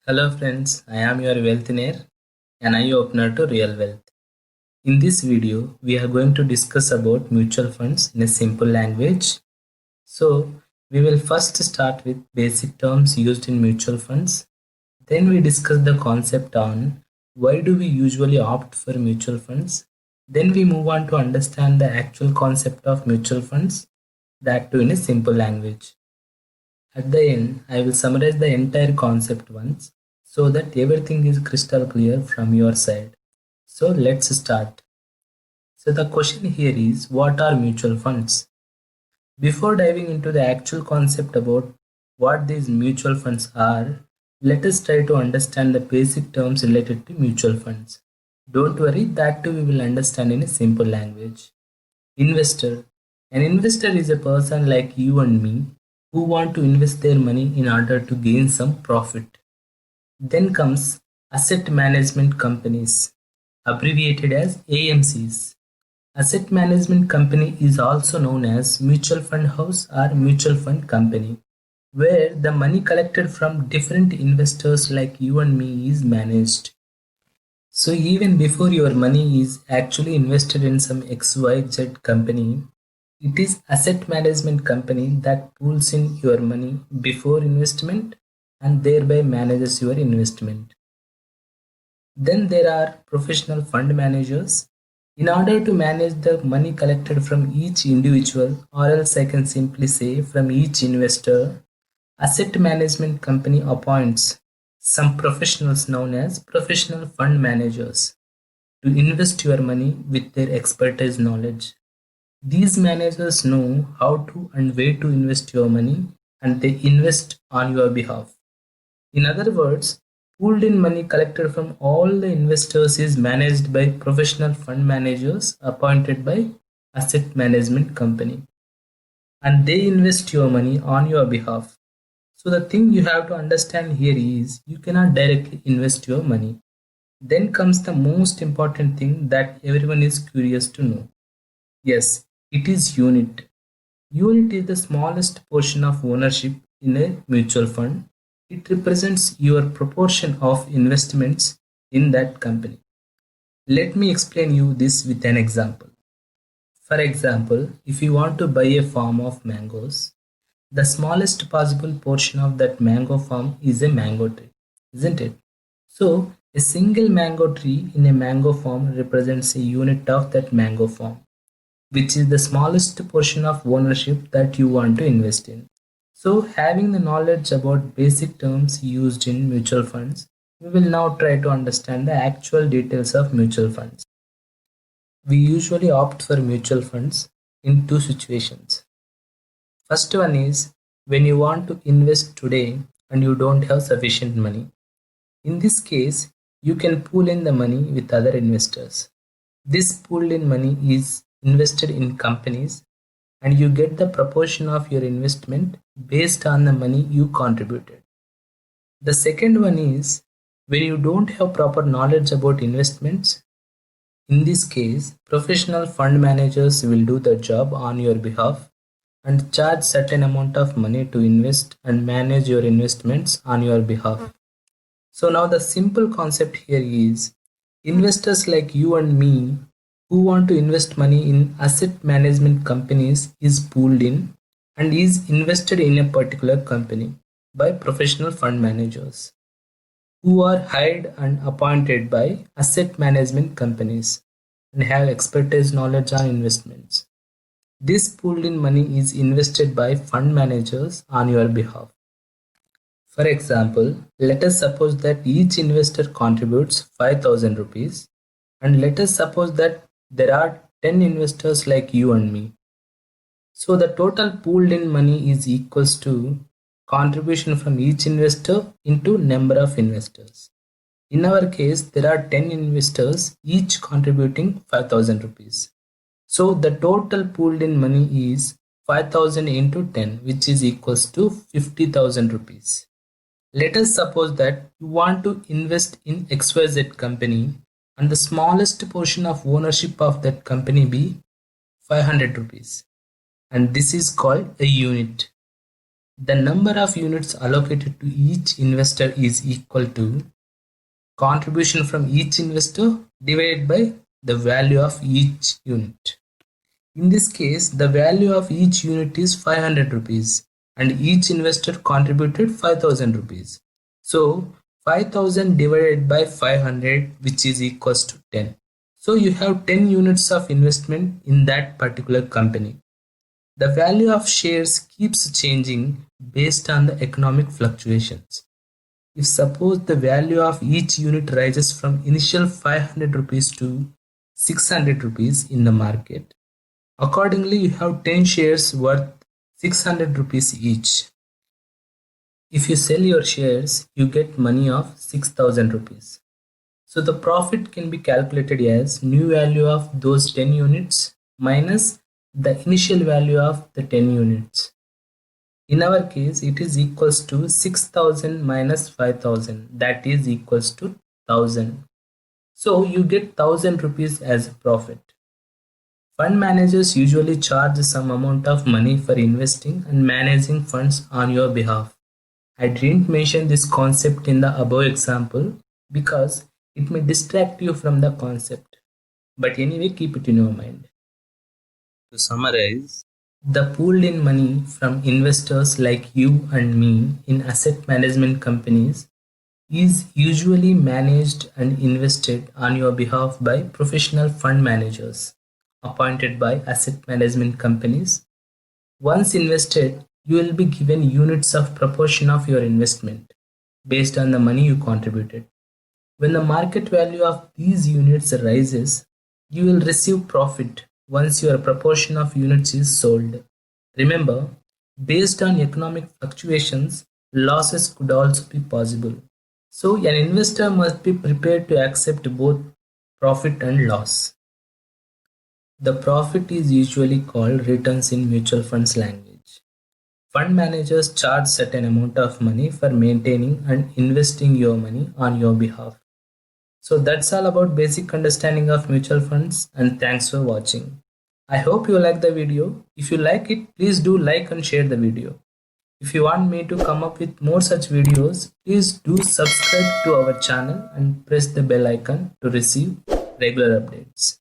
Hello friends, I am your Wealthinaire, an eye opener to real wealth. In this video, we are going to discuss about mutual funds in a simple language. So, we will first start with basic terms used in mutual funds. Then we discuss the concept on why do we usually opt for mutual funds. Then we move on to understand the actual concept of mutual funds, that too in a simple language. At the end, I will summarize the entire concept once so that everything is crystal clear from your side. So let's start. So the question here is, what are mutual funds? Before diving into the actual concept about what these mutual funds are, let us try to understand the basic terms related to mutual funds. Don't worry, that too we will understand in a simple language. Investor. An investor is a person like you and me who want to invest their money in order to gain some profit. Then comes asset management companies, abbreviated as AMCs. Asset management company is also known as mutual fund house or mutual fund company, where the money collected from different investors like you and me is managed. So even before your money is actually invested in some XYZ company, it is asset management company that pulls in your money before investment and thereby manages your investment. Then there are professional fund managers. In order to manage the money collected from each individual, or else I can simply say from each investor, asset management company appoints some professionals known as professional fund managers to invest your money with their expertise knowledge. These managers know how to and where to invest your money and they invest on your behalf. In other words, pooled in money collected from all the investors is managed by professional fund managers appointed by asset management company and they invest your money on your behalf. So the thing you have to understand here is you cannot directly invest your money. Then comes the most important thing that everyone is curious to know. Yes, it is unit. Unit is the smallest portion of ownership in a mutual fund. It represents your proportion of investments in that company. Let me explain you this with an example. For example, if you want to buy a farm of mangoes, the smallest possible portion of that mango farm is a mango tree, isn't it? So, a single mango tree in a mango farm represents a unit of that mango farm, which is the smallest portion of ownership that you want to invest in. So, having the knowledge about basic terms used in mutual funds, we will now try to understand the actual details of mutual funds. We usually opt for mutual funds in two situations. First one is when you want to invest today and you don't have sufficient money. In this case, you can pool in the money with other investors. This pooled in money is invested in companies and you get the proportion of your investment based on the money you contributed. The second one is when you don't have proper knowledge about investments. In this case, professional fund managers will do the job on your behalf and charge certain amount of money to invest and manage your investments on your behalf. So now the simple concept here is investors like you and me who want to invest money in asset management companies is pooled in and is invested in a particular company by professional fund managers who are hired and appointed by asset management companies and have expertise knowledge on investments. This pooled in money is invested by fund managers on your behalf. For example, let us suppose that each investor contributes 5,000 rupees and let us suppose that there are 10 investors like you and me. So the total pooled in money is equals to contribution from each investor into number of investors. In our case, there are 10 investors each contributing 5,000 rupees. So the total pooled in money is 5,000 into 10 which is equals to 50,000 rupees. Let us suppose that you want to invest in XYZ company and the smallest portion of ownership of that company be 500 rupees and this is called a unit. The number of units allocated to each investor is equal to contribution from each investor divided by the value of each unit. In this case, the value of each unit is 500 rupees and each investor contributed 5000 rupees. So 5000 divided by 500, which is equals to 10. So you have 10 units of investment in that particular company. The value of shares keeps changing based on the economic fluctuations. If suppose the value of each unit rises from initial 500 rupees to 600 rupees in the market, accordingly you have 10 shares worth 600 rupees each. If you sell your shares, you get money of 6000 rupees. So the profit can be calculated as new value of those 10 units minus the initial value of the 10 units. In our case, it is equals to 6000 minus 5000, that is equals to 1000. So you get 1000 rupees as profit. Fund managers usually charge some amount of money for investing and managing funds on your behalf. I didn't mention this concept in the above example because it may distract you from the concept. But anyway, keep it in your mind. To summarize, the pooled in money from investors like you and me in asset management companies is usually managed and invested on your behalf by professional fund managers appointed by asset management companies. Once invested, you will be given units of proportion of your investment based on the money you contributed. When the market value of these units rises, you will receive profit once your proportion of units is sold. Remember, based on economic fluctuations, losses could also be possible. So an investor must be prepared to accept both profit and loss. The profit is usually called returns in mutual funds language. Fund managers charge certain amount of money for maintaining and investing your money on your behalf. So that's all about basic understanding of mutual funds, and thanks for watching. I hope you like the video. If you like it, please do like and share the video. If you want me to come up with more such videos, please do subscribe to our channel and press the bell icon to receive regular updates.